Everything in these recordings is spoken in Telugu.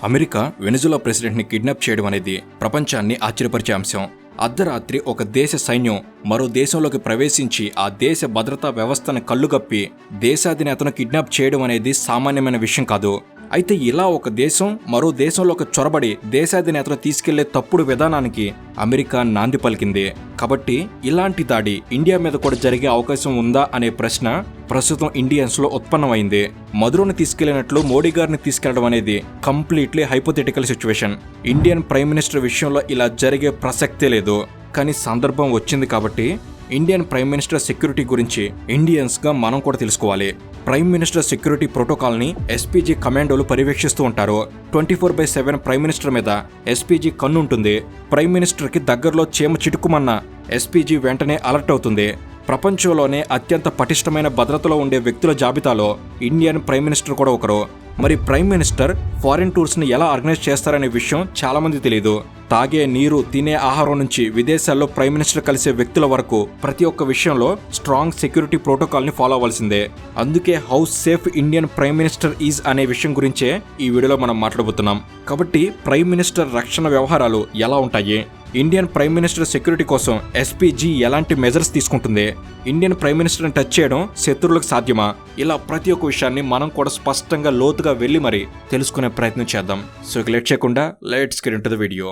అమెరికా వెనిజులా ప్రెసిడెంట్ని కిడ్నాప్ చేయడం అనేది ప్రపంచాన్ని ఆశ్చర్యపరిచే అంశం. అర్ధరాత్రి ఒక దేశ సైన్యం మరో దేశంలోకి ప్రవేశించి ఆ దేశ భద్రతా వ్యవస్థను కళ్ళుగప్పి దేశాధినేతను కిడ్నాప్ చేయడం అనేది సామాన్యమైన విషయం కాదు. అయితే ఇలా ఒక దేశం మరో దేశంలోకి చొరబడి దేశాధినేతను తీసుకెళ్లే తప్పుడు విధానానికి అమెరికా నాంది పలికింది. కాబట్టి ఇలాంటి దాడి ఇండియా మీద కూడా జరిగే అవకాశం ఉందా అనే ప్రశ్న ప్రస్తుతం ఇండియన్స్ లో ఉత్పన్నమైంది. మధురను తీసుకెళ్లినట్లు మోడీ గారిని తీసుకెళ్లడం అనేది completely hypothetical situation. Indian prime minister విషయంలో ఇలా జరిగే ప్రసక్తే లేదు. కానీ సందర్భం వచ్చింది కాబట్టి ఇండియన్ ప్రైమ్ మినిస్టర్ సెక్యూరిటీ గురించి ఇండియన్స్గా మనం కూడా తెలుసుకోవాలి. ప్రైమ్ మినిస్టర్ సెక్యూరిటీ ప్రోటోకాల్ని ఎస్పీజీ కమాండోలు పర్యవేక్షిస్తూ ఉంటారు. 24/7 ప్రైమ్ మినిస్టర్ మీద ఎస్పీజీ కన్ను ఉంటుంది. ప్రైమ్ మినిస్టర్కి దగ్గరలో చీమ చిటుకుమన్న ఎస్పీజీ వెంటనే అలర్ట్ అవుతుంది. ప్రపంచంలోనే అత్యంత పటిష్టమైన భద్రతలో ఉండే వ్యక్తుల జాబితాలో ఇండియన్ ప్రైమ్ మినిస్టర్ కూడా ఒకరు. మరి ప్రైమ్ మినిస్టర్ ఫారిన్ టూర్స్ని ఎలా ఆర్గనైజ్ చేస్తారనే విషయం చాలా మంది తెలియదు. తాగే నీరు, తినే ఆహారం నుంచి విదేశాల్లో ప్రైమ్ మినిస్టర్ కలిసే వ్యక్తుల వరకు ప్రతి ఒక్క విషయంలో స్ట్రాంగ్ సెక్యూరిటీ ప్రోటోకాల్ని ఫాలో అవ్వాల్సిందే. అందుకే how safe Indian prime minister is అనే విషయం గురించే ఈ వీడియోలో మనం మాట్లాడబోతున్నాం. కాబట్టి ప్రైమ్ మినిస్టర్ రక్షణ వ్యవహారాలు ఎలా ఉంటాయి, ఇండియన్ ప్రైమ్ మినిస్టర్ సెక్యూరిటీ కోసం ఎస్పీజీ ఎలాంటి మెజర్స్ తీసుకుంటుంది, ఇండియన్ ప్రైమ్ మినిస్టర్ని టచ్ చేయడం శత్రువులకు సాధ్యమా, ఇలా ప్రతి ఒక్క విషయాన్ని మనం కూడా స్పష్టంగా లోతుగా వెళ్ళి మరి తెలుసుకునే ప్రయత్నం చేద్దాం. సో లేట్ చేయకుండా let's get into the video.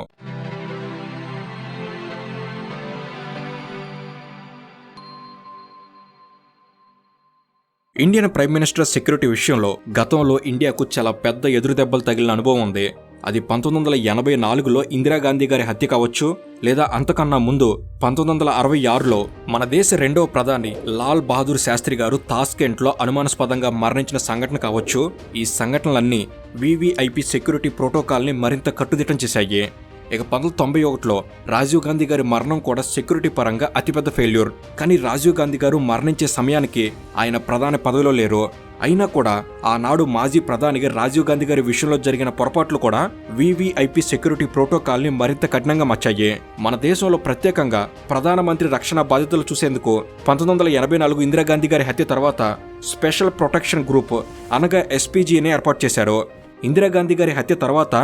Indian prime minister security విషయంలో గతంలో ఇండియాకు చాలా పెద్ద ఎదురుదెబ్బలు తగిలిన అనుభవం ఉంది. అది 1984లో ఇందిరాగాంధీ గారి హత్య కావచ్చు, లేదా అంతకన్నా ముందు 1966లో మన దేశ రెండవ ప్రధాని లాల్ బహదూర్ శాస్త్రి గారు తాష్కెంట్లో అనుమానాస్పదంగా మరణించిన సంఘటన కావచ్చు. ఈ సంఘటనలన్నీ వివిఐపి సెక్యూరిటీ ప్రోటోకాల్ని మరింత కట్టుదిట్టం చేశాయి. ఇక 1991లో రాజీవ్ గాంధీ గారి మరణం కూడా సెక్యూరిటీ పరంగా అతిపెద్ద ఫెయిల్యూర్. కానీ రాజీవ్ గాంధీ గారు మరణించే సమయానికి ఆయన ప్రధాని పదవిలో లేరు. అయినా కూడా ఆనాడు మాజీ ప్రధానిగా రాజీవ్ గాంధీ గారి విషయంలో జరిగిన పొరపాట్లు కూడా వివిఐపి సెక్యూరిటీ ప్రోటోకాల్ని మరింత కఠినంగా మార్చాయి. మన దేశంలో ప్రత్యేకంగా ప్రధానమంత్రి రక్షణ బాధ్యతలు చూసేందుకు 1984 ఇందిరాగాంధీ గారి హత్య తర్వాత స్పెషల్ ప్రొటెక్షన్ గ్రూప్ అనగా ఎస్పీజీని ఏర్పాటు చేశారు. ఇందిరాగాంధీ గారి హత్య తర్వాత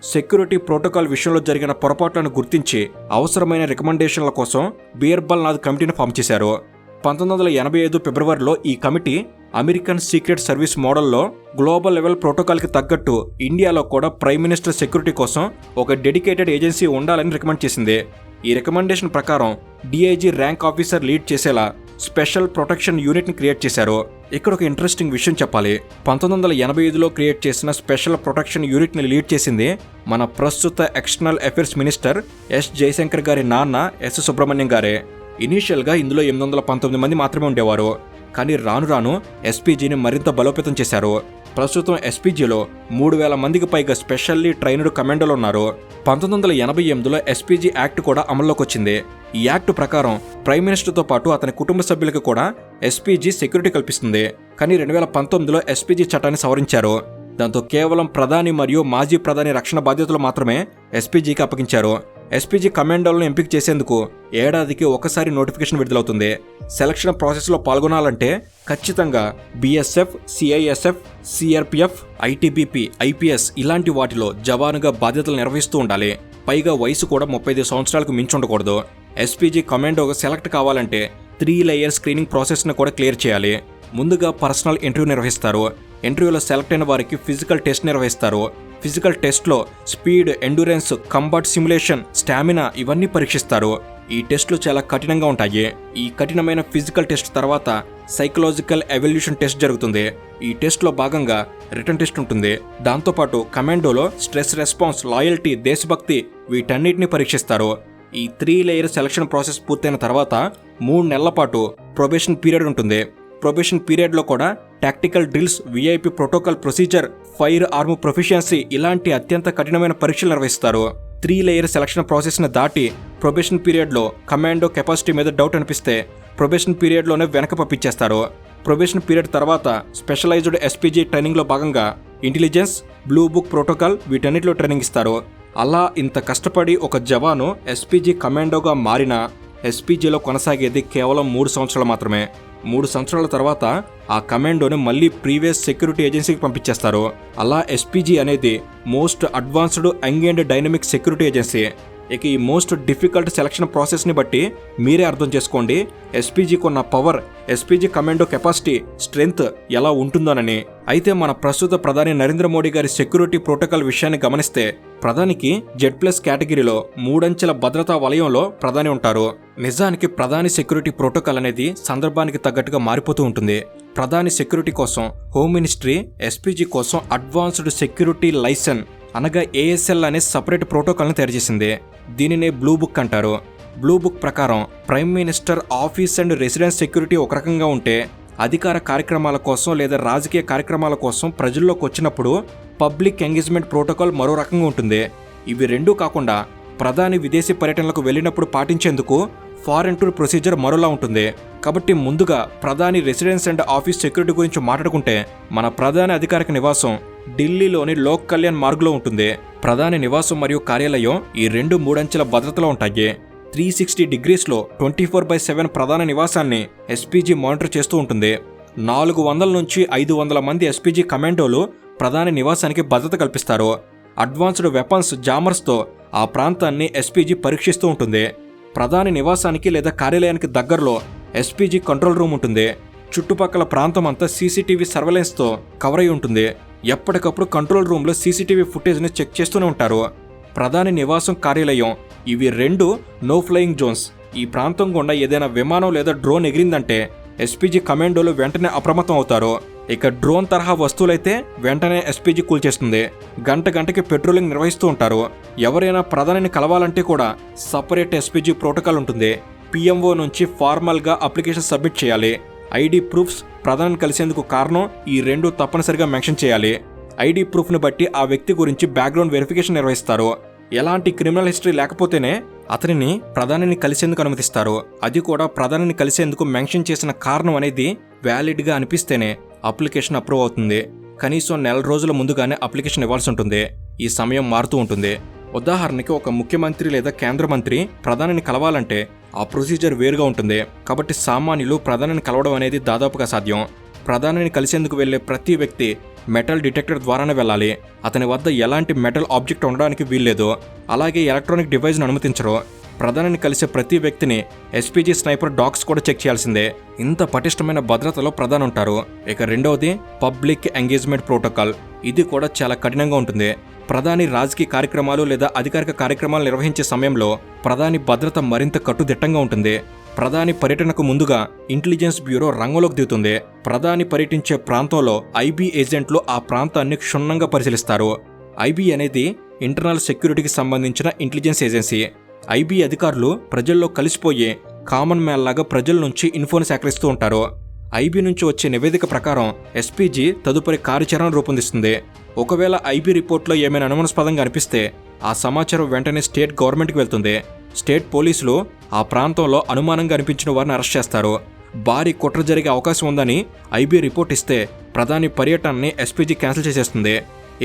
సెక్యూరిటీ ప్రోటోకాల్ విషయంలో జరిగిన పొరపాట్లను గుర్తించి అవసరమైన రికమెండేషన్ల కోసం బీర్బల్ నాథ్ కమిటీని ఫామ్ చేశారు. 1985 ఫిబ్రవరిలో ఈ కమిటీ అమెరికన్ సీక్రెట్ సర్వీస్ మోడల్లో గ్లోబల్ లెవెల్ ప్రోటోకాల్కి తగ్గట్టు ఇండియాలో కూడా ప్రైమ్ మినిస్టర్ సెక్యూరిటీ కోసం ఒక డెడికేటెడ్ ఏజెన్సీ ఉండాలని రికమెండ్ చేసింది. ఈ రికమెండేషన్ ప్రకారం డిఐజీ ర్యాంక్ ఆఫీసర్ లీడ్ చేసేలా స్పెషల్ ప్రొటెక్షన్ యూనిట్ని క్రియేట్ చేశారు. ఇక్కడ ఒక ఇంట్రెస్టింగ్ విషయం చెప్పాలి. 1985లో క్రియేట్ చేసిన స్పెషల్ ప్రొటెక్షన్ యూనిట్ని లీడ్ చేసింది మన ప్రస్తుత external affairs minister S Jaishankar గారి నాన్న ఎస్ సుబ్రహ్మణ్యం గారే. ఇనీషియల్గా ఇందులో 819 మంది మాత్రమే ఉండేవారు. కానీ రాను రాను ఎస్పీజీని మరింత బలోపేతం చేశారు. ప్రస్తుతం ఎస్పీజీలో 3000 మందికి పైగా స్పెషల్లీ ట్రైన్డ్ కమాండోలు ఉన్నారు. 1988లో ఎస్పీజీ యాక్ట్ కూడా అమల్లోకి వచ్చింది. ఈ యాక్ట్ ప్రకారం ప్రైమ్ మినిస్టర్తో పాటు అతని కుటుంబ సభ్యులకు కూడా ఎస్పీజీ సెక్యూరిటీ కల్పిస్తుంది. కానీ 2019లో ఎస్పీజీ చట్టాన్ని సవరించారు. దాంతో కేవలం ప్రధాని మరియు మాజీ ప్రధాని రక్షణ బాధ్యతలు మాత్రమే ఎస్పీజీకి అప్పగించారు. ఎస్పీజీ కమాండోలను ఎంపిక చేసేందుకు ఏడాదికి ఒకసారి నోటిఫికేషన్ విడుదలవుతుంది. సెలక్షన్ ప్రాసెస్లో పాల్గొనాలంటే ఖచ్చితంగా BSF, CISF, CRPF, ITBP, IPS ఇలాంటి వాటిలో జవానుగా బాధ్యతలు నిర్వహిస్తూ ఉండాలి. పైగా వయసు కూడా 35 సంవత్సరాలకు మించి ఉండకూడదు. ఎస్పీజీ కమాండోగా సెలెక్ట్ కావాలంటే 3 లేయర్ స్క్రీనింగ్ ప్రాసెస్ను కూడా క్లియర్ చేయాలి. ముందుగా పర్సనల్ ఇంటర్వ్యూ నిర్వహిస్తారు. ఇంటర్వ్యూలో సెలెక్ట్ అయిన వారికి ఫిజికల్ టెస్ట్ నిర్వహిస్తారు. ఫిజికల్ టెస్ట్లో speed, endurance, combat simulation, stamina ఇవన్నీ పరీక్షిస్తారు. ఈ టెస్టులు చాలా కఠినంగా ఉంటాయి. ఈ కఠినమైన ఫిజికల్ టెస్ట్ తర్వాత సైకలాజికల్ ఎవల్యూషన్ టెస్ట్ జరుగుతుంది. ఈ టెస్ట్లో భాగంగా రిటర్న్ టెస్ట్ ఉంటుంది. దాంతోపాటు కమాండోలో స్ట్రెస్ రెస్పాన్స్, లాయల్టీ, దేశభక్తి వీటన్నిటిని పరీక్షిస్తారు. ఈ 3 లేయర్ సెలక్షన్ ప్రాసెస్ పూర్తయిన తర్వాత 3 నెలల పాటు ప్రొబేషన్ పీరియడ్ ఉంటుంది. ప్రొబేషన్ పీరియడ్లో కూడా tactical drills, VIP protocol procedure, fire arm proficiency ఇలాంటి అత్యంత కఠినమైన పరీక్షలు నిర్వహిస్తారు. 3 లేయర్ సెలక్షన్ ప్రాసెస్ని దాటి ప్రొబేషన్ పీరియడ్లో కమాండో కెపాసిటీ మీద డౌట్ అనిపిస్తే ప్రొబేషన్ పీరియడ్లోనే వెనక పంపించేస్తారు. ప్రొబేషన్ పీరియడ్ తర్వాత స్పెషలైజ్డ్ ఎస్పీజీ ట్రైనింగ్లో భాగంగా ఇంటెలిజెన్స్, బ్లూ బుక్ ప్రోటోకాల్ వీటన్నిటిలో ట్రైనింగ్ ఇస్తారు. అలా ఇంత కష్టపడి ఒక జవాను ఎస్పీజీ కమాండోగా మారినా ఎస్పీజీలో కొనసాగేది కేవలం 3 సంవత్సరాలు మాత్రమే. 3 సంవత్సరాల తర్వాత ఆ కమాండోని మళ్ళీ ప్రీవియస్ సెక్యూరిటీ ఏజెన్సీకి పంపించేస్తారు. అలా ఎస్పీజీ అనేది most advanced young and dynamic security agency. ఇక ఈ మోస్ట్ డిఫికల్ట్ సెలక్షన్ ప్రాసెస్ని బట్టి మీరే అర్థం చేసుకోండి ఎస్పీజీకి ఉన్న power, SPG commando capacity, strength ఎలా ఉంటుందోనని. అయితే మన ప్రస్తుత ప్రధాని నరేంద్ర మోడీ గారి సెక్యూరిటీ ప్రోటోకాల్ విషయాన్ని గమనిస్తే ప్రధానికి Z+ కేటగిరీలో 3 అంచెల భద్రతా వలయంలో ప్రధాని ఉంటారు. నిజానికి ప్రధాని సెక్యూరిటీ ప్రోటోకాల్ అనేది సందర్భానికి తగ్గట్టుగా మారిపోతూ ఉంటుంది. ప్రధాని సెక్యూరిటీ కోసం హోమ్ మినిస్ట్రీ ఎస్పీజీ కోసం అడ్వాన్స్డ్ సెక్యూరిటీ లైసెన్స్ అనగా ASL అనే సపరేట్ ప్రోటోకాల్ని తయారు చేసింది. దీనినే బ్లూ బుక్ అంటారు. బ్లూ బుక్ ప్రకారం prime minister office and residence security ఒక రకంగా ఉంటే, అధికార కార్యక్రమాల కోసం లేదా రాజకీయ కార్యక్రమాల కోసం ప్రజల్లోకి వచ్చినప్పుడు పబ్లిక్ ఎంగేజ్మెంట్ ప్రోటోకాల్ మరో రకంగా ఉంటుంది. ఇవి రెండూ కాకుండా ప్రధాని విదేశీ పర్యటనలకు వెళ్ళినప్పుడు పాటించేందుకు ఫారెన్ టూర్ ప్రొసీజర్ మరోలా ఉంటుంది. కాబట్టి ముందుగా ప్రధాని రెసిడెన్స్ అండ్ ఆఫీస్ సెక్యూరిటీ గురించి మాట్లాడుకుంటే మన ప్రధాని అధికారిక నివాసం ఢిల్లీలోని లోక్ కళ్యాణ్ మార్గ్లో ఉంటుంది. ప్రధాని నివాసం మరియు కార్యాలయం ఈ 3 అంచెల భద్రతలో ఉంటాయి. 360 డిగ్రీస్లో 24/7 ప్రధాన నివాసాన్ని ఎస్పీజీ మానిటర్ చేస్తూ ఉంటుంది. 400 నుంచి 500 మంది ఎస్పీజీ కమాండోలు ప్రధాని నివాసానికి భద్రత కల్పిస్తారు. అడ్వాన్స్డ్ వెపన్స్ జామర్స్తో ఆ ప్రాంతాన్ని ఎస్పీజీ పరీక్షిస్తూ ఉంటుంది. ప్రధాని నివాసానికి లేదా కార్యాలయానికి దగ్గరలో ఎస్పీజీ కంట్రోల్ రూమ్ ఉంటుంది. చుట్టుపక్కల ప్రాంతం అంతా సీసీటీవీ సర్వేలెన్స్తో కవర్ అయి ఉంటుంది. ఎప్పటికప్పుడు కంట్రోల్ రూమ్లో సీసీటీవీ ఫుటేజ్ని చెక్ చేస్తూనే ఉంటారు. ప్రధాని నివాసం, కార్యాలయం ఇవి 2 నో ఫ్లయింగ్ జోన్స్. ఈ ప్రాంతం గుండా ఏదైనా విమానం లేదా డ్రోన్ ఎగిరిందంటే ఎస్పీజీ కమాండోలు వెంటనే అప్రమత్తం అవుతారు. ఇక డ్రోన్ తరహా వస్తువులైతే వెంటనే ఎస్పీజీ కూల్చేస్తుంది. గంటకి పెట్రోలింగ్ నిర్వహిస్తూ ఉంటారు. ఎవరైనా ప్రధానిని కలవాలంటే కూడా సపరేట్ ఎస్పీజీ ప్రోటోకాల్ ఉంటుంది. PMO నుంచి ఫార్మల్గా అప్లికేషన్ సబ్మిట్ చేయాలి. ఐడి ప్రూఫ్స్ ప్రధానిని కలిసేందుకు కారణం ఈ 2 తప్పనిసరిగా మెన్షన్ చేయాలి. ఐడి ప్రూఫ్ని బట్టి ఆ వ్యక్తి గురించి బ్యాక్గ్రౌండ్ వెరిఫికేషన్ నిర్వహిస్తారు. ఎలాంటి క్రిమినల్ హిస్టరీ లేకపోతేనే అతనిని ప్రధానిని కలిసేందుకు అనుమతిస్తారు. అది కూడా ప్రధానిని కలిసేందుకు మెన్షన్ చేసిన కారణం అనేది వ్యాలిడ్గా అనిపిస్తేనే అప్లికేషన్ అప్రూవ్ అవుతుంది. కనీసం 1 రోజుల ముందుగానే అప్లికేషన్ ఇవ్వాల్సి ఉంటుంది. ఈ సమయం మారుతూ ఉంటుంది. ఉదాహరణకి ఒక ముఖ్యమంత్రి లేదా కేంద్ర మంత్రి ప్రధానిని కలవాలంటే ఆ ప్రొసీజర్ వేరుగా ఉంటుంది. కాబట్టి సామాన్యులు ప్రధానిని కలవడం అనేది దాదాపుగా సాధ్యం. ప్రధానిని కలిసేందుకు వెళ్లే ప్రతి వ్యక్తి మెటల్ డిటెక్టర్ ద్వారానే వెళ్ళాలి. అతని వద్ద ఎలాంటి మెటల్ ఆబ్జెక్ట్ ఉండడానికి వీల్లేదు. అలాగే ఎలక్ట్రానిక్ డివైజ్ను అనుమతించరు. ప్రధానిని కలిసే ప్రతి వ్యక్తిని ఎస్పీజీ స్నైపర్ డాగ్స్ కూడా చెక్ చేయాల్సిందే. ఇంత పటిష్టమైన భద్రతలో ప్రధాని ఉంటారు. ఇక రెండవది పబ్లిక్ ఎంగేజ్మెంట్ ప్రోటోకాల్. ఇది కూడా చాలా కఠినంగా ఉంటుంది. ప్రధాని రాజకీయ కార్యక్రమాలు లేదా అధికారిక కార్యక్రమాలు నిర్వహించే సమయంలో ప్రధాని భద్రత మరింత కట్టుదిట్టంగా ఉంటుంది. ప్రధాని పర్యటనకు ముందుగా ఇంటెలిజెన్స్ బ్యూరో రంగంలోకి దిగుతుంది. ప్రధాని పర్యటించే ప్రాంతంలో IB ఏజెంట్లు ఆ ప్రాంతాన్ని క్షుణ్ణంగా పరిశీలిస్తారు. IB అనేది ఇంటర్నల్ సెక్యూరిటీకి సంబంధించిన ఇంటెలిజెన్స్ ఏజెన్సీ. IB అధికారులు ప్రజల్లో కలిసిపోయి కామన్ మ్యాన్ లాగా ప్రజల నుంచి ఇన్ఫోని సేకరిస్తూ ఉంటారు. IB నుంచి వచ్చే నివేదిక ప్రకారం ఎస్పీజీ తదుపరి కార్యాచరణ రూపొందిస్తుంది. ఒకవేళ IB రిపోర్ట్లో ఏమైనా అనుమానాస్పదంగా అనిపిస్తే ఆ సమాచారం వెంటనే స్టేట్ గవర్నమెంట్కి వెళ్తుంది. స్టేట్ పోలీసులు ఆ ప్రాంతంలో అనుమానంగా అనిపించిన వారిని అరెస్ట్ చేస్తారు. భారీ కుట్ర జరిగే అవకాశం ఉందని IB రిపోర్ట్ ఇస్తే ప్రధాని పర్యటనని ఎస్పీజీ క్యాన్సిల్ చేసేస్తుంది.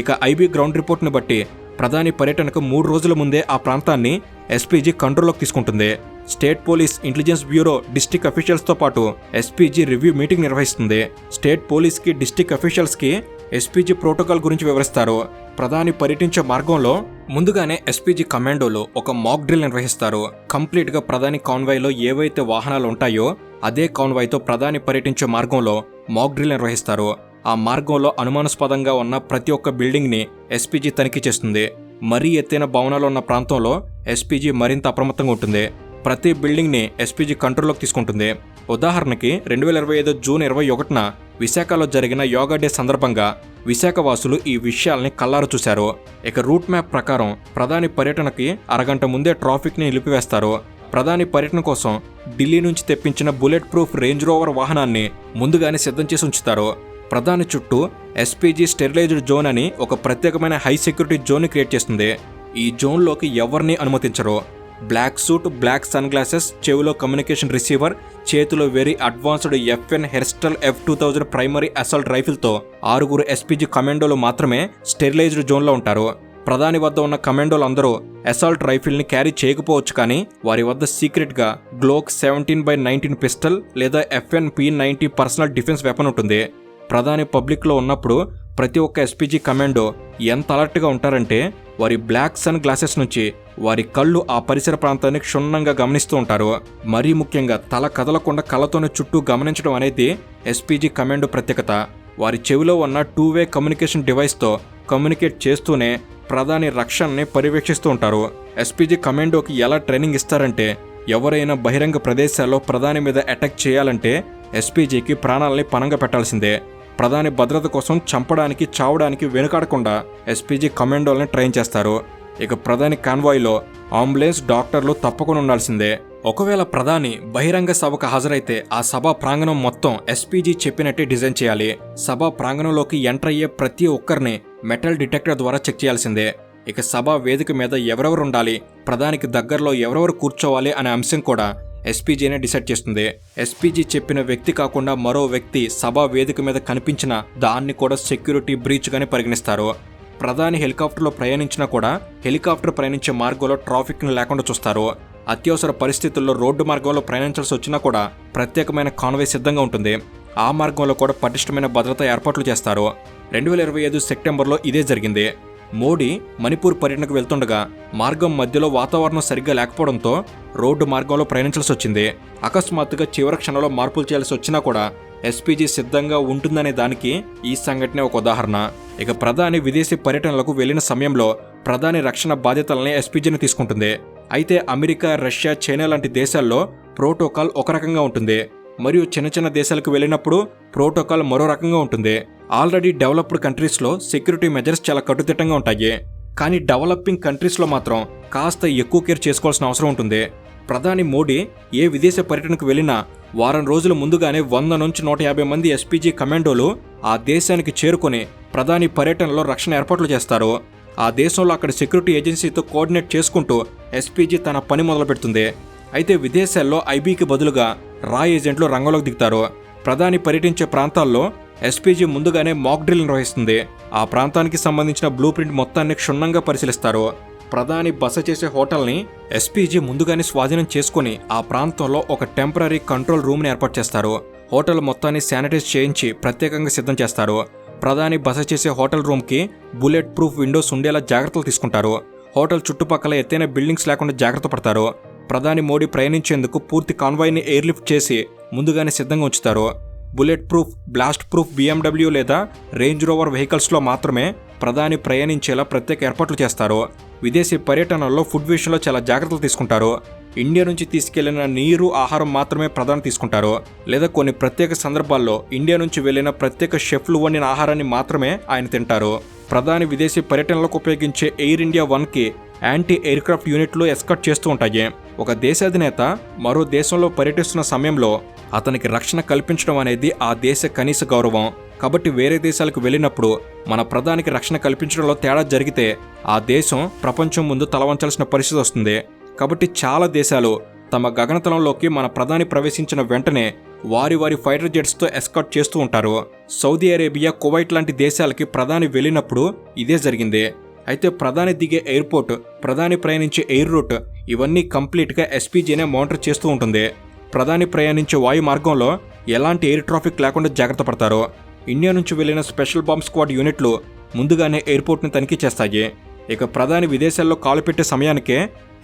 ఇక IB గ్రౌండ్ రిపోర్ట్ని బట్టి ప్రధాని పర్యటనకు 3 రోజుల ముందే ఆ ప్రాంతాన్ని ఎస్పీజీ కంట్రోల్లోకి తీసుకుంటుంది. State police, intelligence bureau, district అఫీషియల్స్తో పాటు ఎస్పీజీ రివ్యూ మీటింగ్ నిర్వహిస్తుంది. స్టేట్ పోలీస్కి, డిస్ట్రిక్ట్ అఫీషియల్స్కి ఎస్పీజీ ప్రోటోకాల్ గురించి వివరిస్తారు. ప్రధాని పర్యటించే మార్గంలో ముందుగానే ఎస్పీజీ కమాండోలు ఒక మాక్ డ్రిల్ నిర్వహిస్తారు. కంప్లీట్గా ప్రధాని కాన్వాయ్లో ఏవైతే వాహనాలు ఉంటాయో అదే కాన్వాయ్తో ప్రధాని పర్యటించే మార్గంలో మాక్ డ్రిల్ నిర్వహిస్తారు. ఆ మార్గంలో అనుమానాస్పదంగా ఉన్న ప్రతి ఒక్క బిల్డింగ్ని ఎస్పీజీ తనిఖీ చేస్తుంది. మరీ ఎత్తైన భవనాలు ఉన్న ప్రాంతంలో ఎస్పీజీ మరింత అప్రమత్తంగా ఉంటుంది. ప్రతి బిల్డింగ్ని ఎస్పీజీ కంట్రోల్లోకి తీసుకుంటుంది. ఉదాహరణకి 2025 జూన్ 21న విశాఖలో జరిగిన యోగా డే సందర్భంగా విశాఖ వాసులు ఈ విషయాల్ని కళ్ళారు చూశారు. ఇక రూట్ మ్యాప్ ప్రకారం ప్రధాని పర్యటనకి అరగంట ముందే ట్రాఫిక్ని నిలిపివేస్తారు. ప్రధాని పర్యటన కోసం ఢిల్లీ నుంచి తెప్పించిన బుల్లెట్ ప్రూఫ్ రేంజ్ రోవర్ వాహనాన్ని ముందుగానే సిద్ధం చేసి ఉంచుతారు. ప్రధాని చుట్టూ ఎస్పీజీ స్టెరిలైజ్డ్ జోన్ అని ఒక ప్రత్యేకమైన హై సెక్యూరిటీ జోన్ని క్రియేట్ చేస్తుంది. ఈ జోన్లోకి ఎవరిని అనుమతించరు. Black suit, black sunglasses, చెవిలో కమ్యూనికేషన్ రిసీవర్, చేతిలో very advanced FN Herstal F2000 primary assault రైఫిల్తో 6 ఎస్పీజీ కమాండోలు మాత్రమే స్టెరిలైజ్డ్ జోన్లో ఉంటారు. ప్రధాని వద్ద ఉన్న కమాండోలందరూ అసాల్ట్ రైఫిల్ని క్యారీ చేయకపోవచ్చు, కానీ వారి వద్ద సీక్రెట్గా గ్లోక్ 17x19 పిస్టల్ లేదా FN-P90 పర్సనల్ డిఫెన్స్ వెపన్ ఉంటుంది. ప్రధాని పబ్లిక్లో ఉన్నప్పుడు ప్రతి ఒక్క ఎస్పీజీ కమాండో ఎంత అలర్ట్గా ఉంటారంటే వారి బ్లాక్ సన్ గ్లాసెస్ నుంచి వారి కళ్ళు ఆ పరిసర ప్రాంతాన్ని క్షుణ్ణంగా గమనిస్తూ ఉంటారు. మరీ ముఖ్యంగా తల కదలకుండా కళ్ళతోనే చుట్టూ గమనించడం అనేది ఎస్పీజీ కమాండో ప్రత్యేకత. వారి చెవిలో ఉన్న 2-వే కమ్యూనికేషన్ డివైస్తో కమ్యూనికేట్ చేస్తూనే ప్రధాని రక్షణని పర్యవేక్షిస్తూ ఉంటారు. ఎస్పీజీ కమాండోకి ఎలా ట్రైనింగ్ ఇస్తారంటే ఎవరైనా బహిరంగ ప్రదేశాల్లో ప్రధాని మీద అటాక్ చేయాలంటే ఎస్పీజీకి ప్రాణాలని పణంగా పెట్టాల్సిందే. ప్రధాని భద్రత కోసం చంపడానికి చావడానికి వెనుకాడకుండా ఎస్పీజీ కమాండోల్ని ట్రైన్ చేస్తారు. ఇక ప్రధాని కాన్వాయ్లో అంబులెన్స్, డాక్టర్లు తప్పకుండా ఉండాల్సిందే. ఒకవేళ ప్రధాని బహిరంగ సభకు హాజరైతే ఆ సభా ప్రాంగణం మొత్తం ఎస్పీజీ చెప్పినట్టే డిజైన్ చేయాలి. సభా ప్రాంగణంలోకి ఎంటర్ అయ్యే ప్రతి ఒక్కరిని మెటల్ డిటెక్టర్ ద్వారా చెక్ చేయాల్సిందే. ఇక సభా వేదిక మీద ఎవరెవరు ఉండాలి, ప్రధానికి దగ్గరలో ఎవరెవరు కూర్చోవాలి అనే అంశం కూడా ఎస్పీజీనే డిసైడ్ చేస్తుంది. ఎస్పీజీ చెప్పిన వ్యక్తి కాకుండా మరో వ్యక్తి సభా వేదిక మీద కనిపించిన దాన్ని కూడా సెక్యూరిటీ బ్రీచ్ గానే పరిగణిస్తారు. ప్రధాని హెలికాప్టర్లో ప్రయాణించినా కూడా హెలికాప్టర్ ప్రయాణించే మార్గంలో ట్రాఫిక్ను లేకుండా చూస్తారు. అత్యవసర పరిస్థితుల్లో రోడ్డు మార్గంలో ప్రయాణించాల్సి వచ్చినా కూడా ప్రత్యేకమైన కాన్వాయ్ సిద్ధంగా ఉంటుంది. ఆ మార్గంలో కూడా పటిష్టమైన భద్రతా ఏర్పాట్లు చేస్తారు. 2025 సెప్టెంబర్లో ఇదే జరిగింది. మోడీ మణిపూర్ పర్యటనకు వెళ్తుండగా మార్గం మధ్యలో వాతావరణం సరిగ్గా లేకపోవడంతో రోడ్డు మార్గంలో ప్రయాణించాల్సి వచ్చింది. అకస్మాత్తుగా చివరి క్షణంలో మార్పులు చేయాల్సి వచ్చినా కూడా ఎస్పీజీ సిద్ధంగా ఉంటుందనే దానికి ఈ సంఘటనే ఒక ఉదాహరణ. ఇక ప్రధాని విదేశీ పర్యటనలకు వెళ్లిన సమయంలో ప్రధాని రక్షణ బాధ్యతలని ఎస్పీజీని తీసుకుంటుంది. అయితే అమెరికా, రష్యా, చైనా లాంటి దేశాల్లో ప్రోటోకాల్ ఒక రకంగా ఉంటుంది, మరియు చిన్న చిన్న దేశాలకు వెళ్ళినప్పుడు ప్రోటోకాల్ మరో రకంగా ఉంటుంది. ఆల్రెడీ డెవలప్డ్ కంట్రీస్లో సెక్యూరిటీ మెజర్స్ చాలా కట్టుదిట్టంగా ఉంటాయి, కానీ డెవలపింగ్ కంట్రీస్లో మాత్రం కాస్త ఎక్కువ కేర్ చేసుకోవాల్సిన అవసరం ఉంటుంది. ప్రధాని మోడీ ఏ విదేశ పర్యటనకు వెళ్ళినా వారం రోజుల ముందుగానే 100 నుంచి 150 మంది ఎస్పీజీ కమాండోలు ఆ దేశానికి చేరుకొని ప్రధాని పర్యటనలో రక్షణ ఏర్పాట్లు చేస్తారు. ఆ దేశంలో అక్కడ సెక్యూరిటీ ఏజెన్సీతో కోఆర్డినేట్ చేసుకుంటూ ఎస్పీజీ తన పని మొదలు పెడుతుంది. అయితే విదేశాల్లో ఐబీకి బదులుగా రా ఏజెంట్లు రంగంలోకి దిగుతారు. ప్రధాని పర్యటించే ప్రాంతాల్లో ఎస్పీజీ ముందుగానే మాక్ డ్రిల్ నిర్వహిస్తుంది. ఆ ప్రాంతానికి సంబంధించిన బ్లూ ప్రింట్ మొత్తాన్ని క్షుణ్ణంగా పరిశీలిస్తారు. ప్రధాని బస చేసే హోటల్ని ఎస్పీజీ ముందుగానే స్వాధీనం చేసుకుని ఆ ప్రాంతంలో ఒక టెంపరరీ కంట్రోల్ రూమ్ని ఏర్పాటు చేస్తారు. హోటల్ మొత్తాన్ని శానిటైజ్ చేయించి ప్రత్యేకంగా సిద్ధం చేస్తారు. ప్రధాని బస చేసే హోటల్ రూమ్కి బుల్లెట్ ప్రూఫ్ విండోస్ ఉండేలా జాగ్రత్తలు తీసుకుంటారు. హోటల్ చుట్టుపక్కల ఎత్తైన బిల్డింగ్స్ లేకుండా జాగ్రత్త పడతారు. ప్రధాని మోడీ ప్రయాణించేందుకు పూర్తి కాన్వాయ్ని ఎయిర్లిఫ్ట్ చేసి ముందుగానే సిద్ధంగా ఉంచుతారు. Bullet proof, blast proof BMW లేదా రేంజ్ రోవర్ వెహికల్స్లో మాత్రమే ప్రధాని ప్రయాణించేలా ప్రత్యేక ఏర్పాట్లు చేస్తారు. విదేశీ పర్యటనల్లో ఫుడ్ విషయంలో చాలా జాగ్రత్తలు తీసుకుంటారు. ఇండియా నుంచి తీసుకెళ్లిన నీరు, ఆహారం మాత్రమే ప్రధాని తీసుకుంటారు. లేదా కొన్ని ప్రత్యేక సందర్భాల్లో ఇండియా నుంచి వెళ్లిన ప్రత్యేక షెఫ్లు వండిన ఆహారాన్ని మాత్రమే ఆయన తింటారు. ప్రధాని విదేశీ పర్యటనలకు ఉపయోగించే ఎయిర్ ఇండియా 1కి యాంటీ ఎయిర్క్రాఫ్ట్ యూనిట్లు ఎస్కార్ట్ చేస్తూ ఉంటాయి. ఒక దేశాధినేత మరో దేశంలో పర్యటిస్తున్న సమయంలో అతనికి రక్షణ కల్పించడం అనేది ఆ దేశ కనీస గౌరవం. కాబట్టి వేరే దేశాలకు వెళ్ళినప్పుడు మన ప్రధానికి రక్షణ కల్పించడంలో తేడా జరిగితే ఆ దేశం ప్రపంచం ముందు తలవంచాల్సిన పరిస్థితి వస్తుంది. కాబట్టి చాలా దేశాలు తమ గగనతలంలోకి మన ప్రధాని ప్రవేశించిన వెంటనే వారి ఫైటర్ జెట్స్తో ఎస్కార్ట్ చేస్తూ ఉంటారు. సౌదీ అరేబియా, కువైట్ లాంటి దేశాలకి ప్రధాని వెళ్ళినప్పుడు ఇదే జరిగింది. అయితే ప్రధాని దిగే ఎయిర్పోర్ట్, ప్రధాని ప్రయాణించే ఎయిర్ రూట్ ఇవన్నీ కంప్లీట్గా ఎస్పీజీనే మానిటర్ చేస్తూ ఉంటుంది. ప్రధాని ప్రయాణించే వాయు మార్గంలో ఎలాంటి ఎయిర్ ట్రాఫిక్ లేకుండా జాగ్రత్త పడతారు. ఇండియా నుంచి వెళ్లిన స్పెషల్ బాంబ్ స్క్వాడ్ యూనిట్లు ముందుగానే ఎయిర్పోర్ట్ని తనిఖీ చేస్తాయి. ఇక ప్రధాని విదేశాల్లో కాలు పెట్టే సమయానికే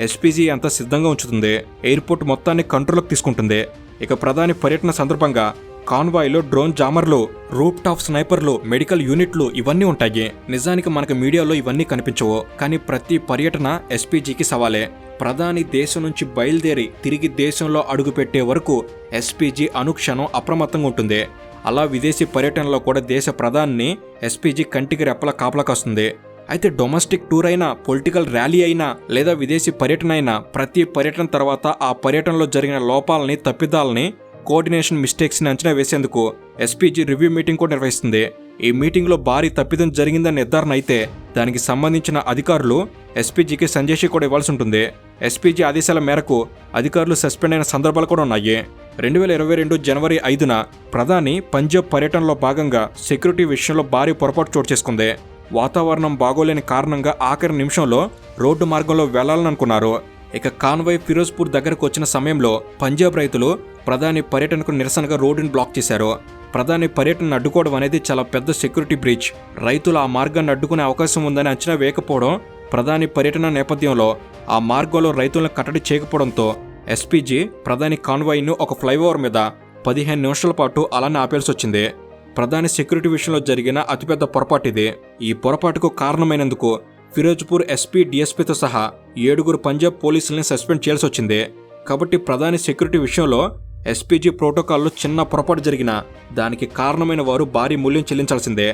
ఎస్పీజీ అంతా సిద్ధంగా ఉంచుతుంది. ఎయిర్పోర్ట్ మొత్తాన్ని కంట్రోల్లోకి తీసుకుంటుంది. ఇక ప్రధాని పర్యటన సందర్భంగా కాన్వాయ్లో డ్రోన్ జామర్లు, రూప్ టాప్ స్నైపర్లు, మెడికల్ యూనిట్లు ఇవన్నీ ఉంటాయి. నిజానికి మనకు మీడియాలో ఇవన్నీ కనిపించవు, కానీ ప్రతి పర్యటన ఎస్పీజీకి సవాలే. ప్రధాని దేశం నుంచి బయలుదేరి తిరిగి దేశంలో అడుగుపెట్టే వరకు ఎస్పీజీ అనుక్షణం అప్రమత్తంగా ఉంటుంది. అలా విదేశీ పర్యటనలో కూడా దేశ ప్రధాని ఎస్పీజీ కంటికి రెప్పల కాపలా కాస్తుంది. అయితే డొమెస్టిక్ టూర్ అయినా, పొలిటికల్ ర్యాలీ అయినా లేదా విదేశీ పర్యటన అయినా ప్రతి పర్యటన తర్వాత ఆ పర్యటనలో జరిగిన లోపాలని, తప్పిదాలని, కోఆర్డినేషన్ మిస్టేక్స్ని అంచనా వేసేందుకు ఎస్పీజీ రివ్యూ మీటింగ్ కూడా నిర్వహిస్తుంది. ఈ మీటింగ్లో భారీ తప్పిదం జరిగిందని నిర్ధారణ అయితే దానికి సంబంధించిన అధికారులు ఎస్పీజీకి సంజేషి కూడా ఇవ్వాల్సి ఉంటుంది. ఎస్పీజీ ఆదేశాల మేరకు అధికారులు సస్పెండ్ అయిన సందర్భాలు కూడా ఉన్నాయి. 2022 జనవరి 5న ప్రధాని పంజాబ్ పర్యటనలో భాగంగా సెక్యూరిటీ విషయంలో భారీ పొరపాటు చోటు చేసుకుంది. వాతావరణం బాగోలేని కారణంగా ఆఖరి నిమిషంలో రోడ్డు మార్గంలో వెళ్లాలనుకున్నారు. ఇక కాన్వాయ్ ఫిరోజ్పూర్ దగ్గరకు వచ్చిన సమయంలో పంజాబ్ రైతులు ప్రధాని పర్యటనకు నిరసనగా రోడ్డును బ్లాక్ చేశారు. ప్రధాని పర్యటనను అడ్డుకోవడం అనేది చాలా పెద్ద సెక్యూరిటీ బ్రీచ్. రైతులు ఆ మార్గాన్ని అడ్డుకునే అవకాశం ఉందని అంచనా వేయకపోవడం, ప్రధాని పర్యటన నేపథ్యంలో ఆ మార్గంలో రైతులను కట్టడి చేయకపోవడంతో ఎస్పీజీ ప్రధాని కాన్వాయ్ను ఒక ఫ్లైఓవర్ మీద 15 నిమిషాల పాటు అలానే ఆపేల్సి వచ్చింది. ప్రధాని సెక్యూరిటీ విషయంలో జరిగిన అతిపెద్ద పొరపాటు ఇది. ఈ పొరపాటుకు కారణమైనందుకు ఫిరోజ్పూర్ ఎస్పీ, డీఎస్పీతో సహా 7 పంజాబ్ పోలీసుల్ని సస్పెండ్ చేయాల్సి వచ్చింది. కాబట్టి ప్రధాని సెక్యూరిటీ విషయంలో ఎస్పీజీ ప్రోటోకాల్లో చిన్న పొరపాటు జరిగినా దానికి కారణమైన వారు భారీ మూల్యం చెల్లించాల్సిందే.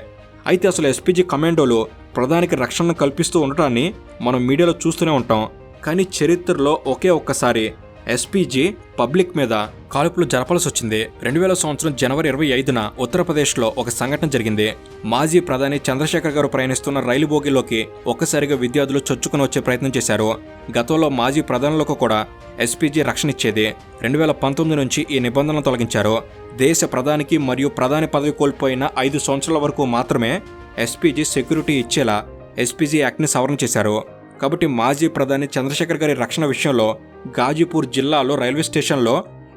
అయితే అసలు ఎస్పీజీ కమాండోలు ప్రధానికి రక్షణను కల్పిస్తూ ఉండటాన్ని మనం మీడియాలో చూస్తూనే ఉంటాం. కానీ చరిత్రలో ఒకే ఒక్కసారి ఎస్పీజీ పబ్లిక్ మీద కాల్పులు జరపాల్సి వచ్చింది. 2000 సంవత్సరం జనవరి 25న ఉత్తరప్రదేశ్లో ఒక సంఘటన జరిగింది. మాజీ ప్రధాని చంద్రశేఖర్ గారు ప్రయాణిస్తున్న రైలు బోగిలోకి ఒక్కసారిగా విద్యార్థులు చొచ్చుకుని వచ్చే ప్రయత్నం చేశారు. గతంలో మాజీ ప్రధానులకు కూడా ఎస్పీజీ రక్షణ ఇచ్చేది. 2019 నుంచి ఈ నిబంధనలు తొలగించారు. దేశ ప్రధానికి మరియు ప్రధాని పదవి కోల్పోయిన 5 సంవత్సరాల వరకు మాత్రమే ఎస్పీజీ సెక్యూరిటీ ఇచ్చేలా ఎస్పీజీ యాక్ట్ని సవరణ చేశారు. కాబట్టి మాజీ ప్రధాని చంద్రశేఖర్ గారి రక్షణ విషయంలో గాజీపూర్ జిల్లాలో రైల్వే స్టేషన్లో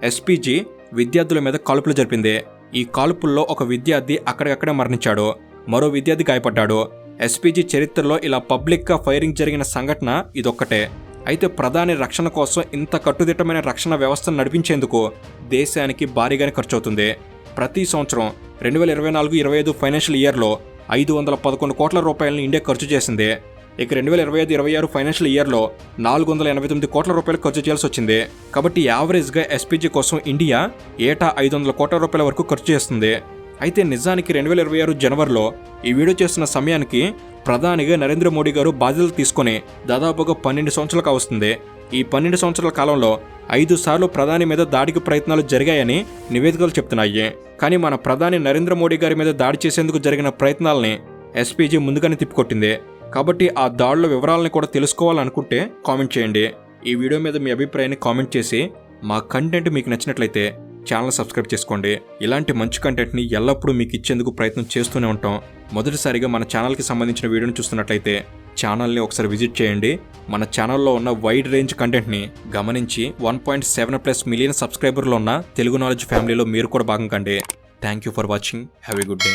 ఎస్పీజీ విద్యార్థుల మీద కాల్పులు జరిపింది. ఈ కాల్పుల్లో ఒక విద్యార్థి అక్కడికక్కడే మరణించాడు, మరో విద్యార్థి గాయపడ్డాడు. ఎస్పీజీ చరిత్రలో ఇలా పబ్లిక్గా ఫైరింగ్ జరిగిన సంఘటన ఇదొక్కటే. అయితే ప్రధాని రక్షణ కోసం ఇంత కట్టుదిట్టమైన రక్షణ వ్యవస్థను నడిపించేందుకు దేశానికి భారీగానే ఖర్చవుతుంది. ప్రతి సంవత్సరం 2024-25 ఫైనాన్షియల్ ఇయర్లో 511 కోట్ల రూపాయలను ఇండియా ఖర్చు చేసింది. ఇక 2025-26 ఫైనాన్షియల్ ఇయర్లో 489 కోట్ల రూపాయలు ఖర్చు చేయాల్సి వచ్చింది. కాబట్టి యావరేజ్గా ఎస్పీజీ కోసం ఇండియా ఏటా 500 కోట్ల రూపాయల వరకు ఖర్చు చేస్తుంది. అయితే నిజానికి 2026 జనవరిలో ఈ వీడియో చేస్తున్న సమయానికి ప్రధానిగా నరేంద్ర మోడీ గారు బాధ్యతలు తీసుకుని దాదాపుగా 12 సంవత్సరాలు కావస్తుంది. ఈ 12 సంవత్సరాల కాలంలో 5 సార్లు ప్రధాని మీద దాడికి ప్రయత్నాలు జరిగాయని నివేదికలు చెప్తున్నాయి. కానీ మన ప్రధాని నరేంద్ర మోడీ గారి మీద దాడి చేసేందుకు జరిగిన ప్రయత్నాలని ఎస్పీజీ ముందుగానే తిప్పికొట్టింది. కాబట్టి ఆ దాడుల వివరాలను కూడా తెలుసుకోవాలనుకుంటే కామెంట్ చేయండి. ఈ వీడియో మీద మీ అభిప్రాయాన్ని కామెంట్ చేసి మా కంటెంట్ మీకు నచ్చినట్లయితే ఛానల్ సబ్స్క్రైబ్ చేసుకోండి. ఇలాంటి మంచి కంటెంట్ని ఎల్లప్పుడూ మీకు ఇచ్చేందుకు ప్రయత్నం చేస్తూనే ఉంటాం. మొదటిసారిగా మన ఛానల్కి సంబంధించిన వీడియోని చూస్తున్నట్లయితే ఛానల్ని ఒకసారి విజిట్ చేయండి. మన ఛానల్లో ఉన్న వైడ్ రేంజ్ కంటెంట్ని గమనించి 1.7+ మిలియన్ సబ్స్క్రైబర్లు ఉన్న తెలుగు నాలెడ్జ్ ఫ్యామిలీలో మీరు కూడా భాగం కండి. Thank you for watching. Have a good day.